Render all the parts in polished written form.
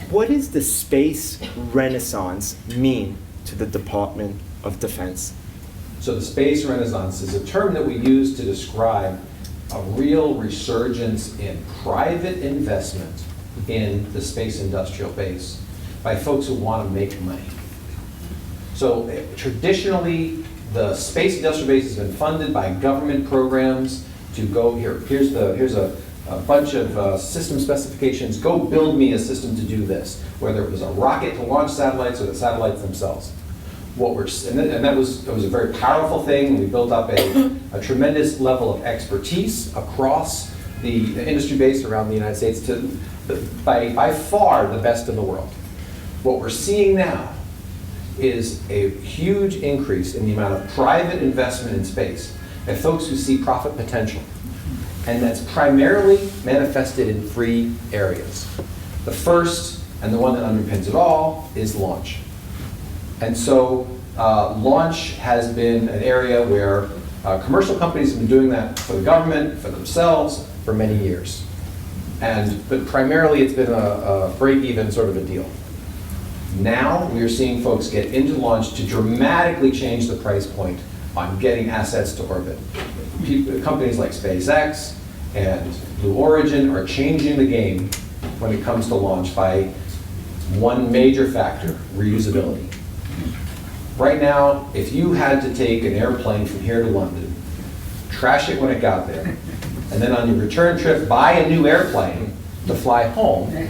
what does the space renaissance mean to the Department of Defense? So the space renaissance is a term that we use to describe a real resurgence in private investment in the space industrial base by folks who want to make money. So traditionally, the space industrial base has been funded by government programs to go, here's a bunch of system specifications, go build me a system to do this, whether it was a rocket to launch satellites or the satellites themselves. It was a very powerful thing. We built up a tremendous level of expertise across the industry base around the United States to by far the best in the world. What we're seeing now is a huge increase in the amount of private investment in space by folks who see profit potential. And that's primarily manifested in three areas. The first, and the one that underpins it all, is launch. And so launch has been an area where commercial companies have been doing that for the government, for themselves, for many years. But primarily it's been a break-even sort of a deal. Now we are seeing folks get into launch to dramatically change the price point on getting assets to orbit. Companies like SpaceX and Blue Origin are changing the game when it comes to launch by one major factor: reusability. Right now, if you had to take an airplane from here to London, trash it when it got there, and then on your return trip buy a new airplane to fly home,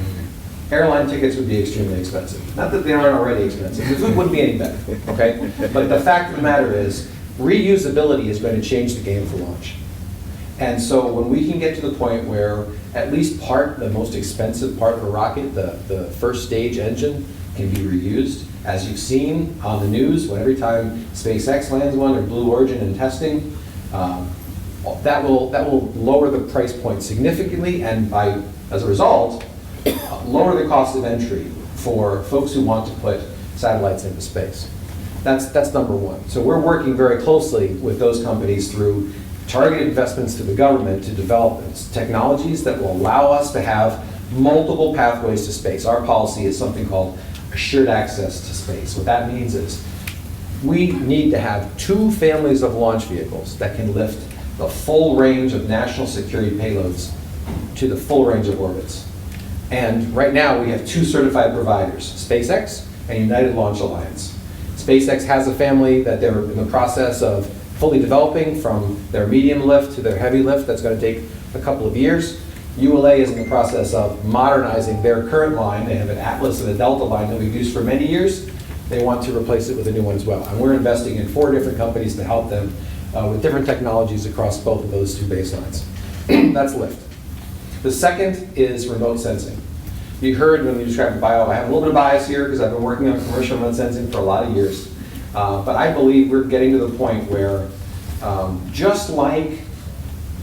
airline tickets would be extremely expensive. Not that they aren't already expensive. The food wouldn't be any better, okay? But the fact of the matter is, reusability is going to change the game for launch. And so when we can get to the point where at least the most expensive part of a rocket, the first stage engine, can be reused, as you've seen on the news, every time SpaceX lands one or Blue Origin in testing, that will lower the price point significantly, and as a result, lower the cost of entry for folks who want to put satellites into space. That's number one. So we're working very closely with those companies through targeted investments to the government to develop technologies that will allow us to have multiple pathways to space. Our policy is something called assured access to space. What that means is we need to have two families of launch vehicles that can lift the full range of national security payloads to the full range of orbits. And right now we have two certified providers, SpaceX and United Launch Alliance. SpaceX has a family that they're in the process of fully developing, from their medium lift to their heavy lift. That's going to take a couple of years. ULA is in the process of modernizing their current line. They have an Atlas and a Delta line that we've used for many years. They want to replace it with a new one as well. And we're investing in 4 different companies to help them with different technologies across both of those 2 baselines. That's lift. The second is remote sensing. You heard when we described bio, I have a little bit of bias here because I've been working on commercial remote sensing for a lot of years. But I believe we're getting to the point where just like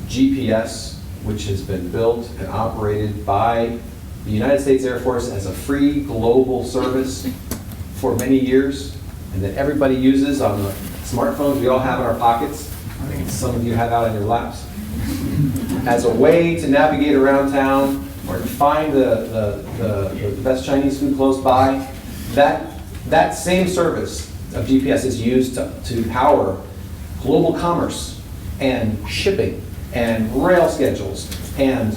GPS, which has been built and operated by the United States Air Force as a free global service for many years, and that everybody uses on the smartphones we all have in our pockets, I think some of you have out on your laps, as a way to navigate around town or to find the best Chinese food close by. That same service of GPS is used to power global commerce and shipping and rail schedules and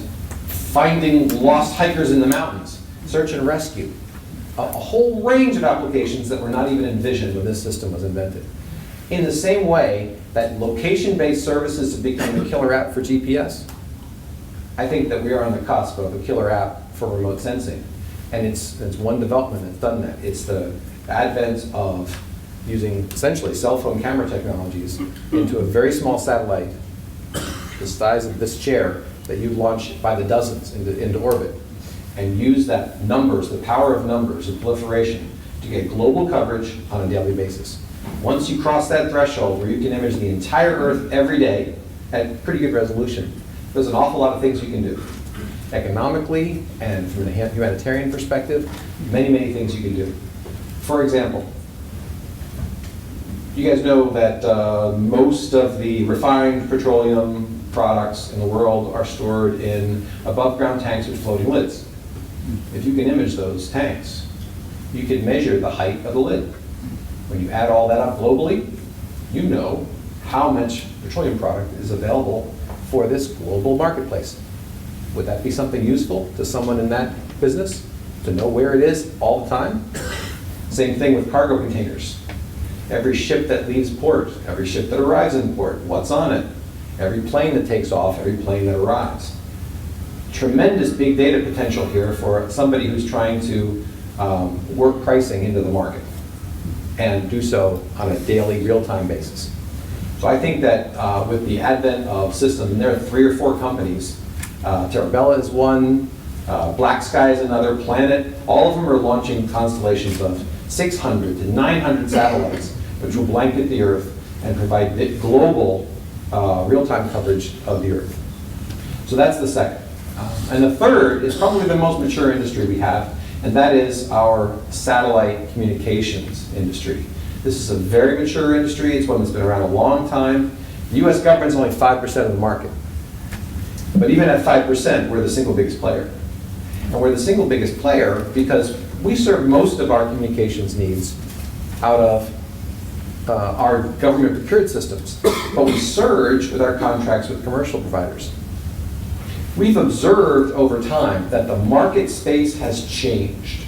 finding lost hikers in the mountains, search and rescue. A whole range of applications that were not even envisioned when this system was invented. In the same way that location-based services have become the killer app for GPS, I think that we are on the cusp of a killer app for remote sensing. And it's one development that's done that. It's the advent of using essentially cell phone camera technologies into a very small satellite the size of this chair that you launch by the dozens into orbit, and use that numbers, the power of numbers, of proliferation, to get global coverage on a daily basis. Once you cross that threshold where you can image the entire Earth every day at pretty good resolution, there's an awful lot of things you can do. Economically and from a humanitarian perspective, many, many things you can do. For example, you guys know that most of the refined petroleum products in the world are stored in above ground tanks with floating lids. if you can image those tanks, you can measure the height of the lid. When you add all that up globally, you know how much petroleum product is available for this global marketplace. Would that be something useful to someone in that business, to know where it is all the time? Same thing with cargo containers. Every ship that leaves port, every ship that arrives in port, what's on it? Every plane that takes off, every plane that arrives. Tremendous big data potential here for somebody who's trying to work pricing into the market and do so on a daily, real-time basis. So I think that with the advent of systems, and there are 3 or 4 companies, Terabella is one, Black Sky is another, Planet, all of them are launching constellations of 600 to 900 satellites, which will blanket the Earth and provide global real-time coverage of the Earth. So that's the second. And the third is probably the most mature industry we have, and that is our satellite communications industry. This is a very mature industry. It's one that's been around a long time. The US government's only 5% of the market. But even at 5%, we're the single biggest player. And we're the single biggest player because we serve most of our communications needs out of our government procured systems, but we surge with our contracts with commercial providers. We've observed over time that the market space has changed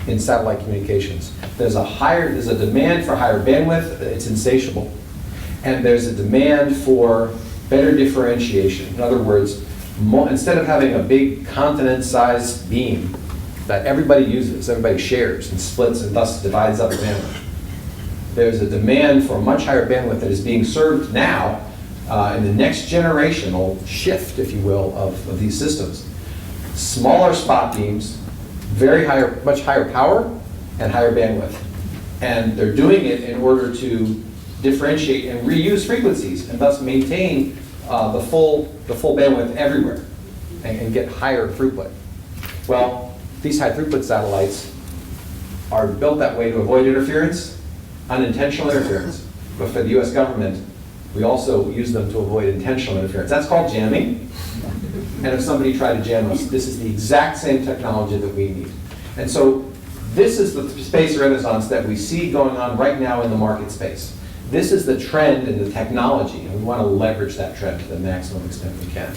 in satellite communications. There's a demand for higher bandwidth, it's insatiable. And there's a demand for better differentiation. In other words, instead of having a big continent-sized beam that everybody uses, everybody shares and splits and thus divides up the bandwidth, there's a demand for much higher bandwidth that is being served now in the next generational shift, if you will, of these systems. Smaller spot beams, much higher power and higher bandwidth. And they're doing it in order to differentiate and reuse frequencies and thus maintain the full bandwidth everywhere and get higher throughput. Well, these high throughput satellites are built that way to avoid interference, unintentional interference. But for the US government, we also use them to avoid intentional interference. That's called jamming. And if somebody tried to jam us, this is the exact same technology that we need. And so this is the space renaissance that we see going on right now in the market space. This is the trend in the technology, and we want to leverage that trend to the maximum extent we can.